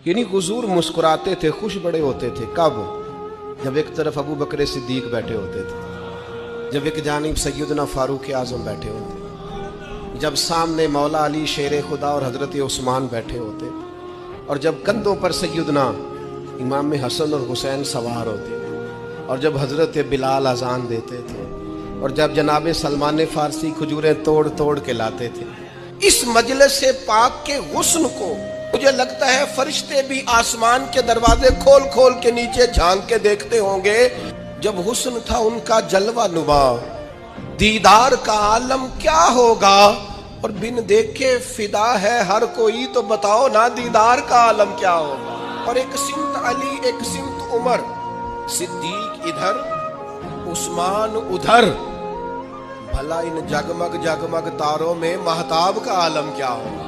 यानी हुजूर मुस्कुराते थे, खुश बड़े होते थे। कब? जब एक तरफ अबू बकर सिद्दीक बैठे होते थे, जब एक जानिब सैयदना फारूक आजम बैठे होते, जब सामने मौला अली शेर खुदा और हजरत उस्मान बैठे होते, और जब कंधों पर सैयदना इमाम हसन और हुसैन सवार होते, और जब हजरत बिलाल अजान देते थे, और जब जनाब सलमान फारसी खजूरें तोड़ तोड़ के लाते थे। इस मजलिस से पाक के हुस्न को मुझे लगता है फरिश्ते भी आसमान के दरवाजे खोल खोल के नीचे झांक के देखते होंगे। जब हुस्न था उनका जलवा नुमा, दीदार का आलम क्या होगा। और बिन देखे फिदा है हर कोई, तो बताओ ना दीदार का आलम क्या होगा। और एक सिमत अली, एक सिमत उमर, सिद्दीक इधर, उस्मान उधर, भला इन जगमग जगमग तारों में महताब का आलम क्या होगा।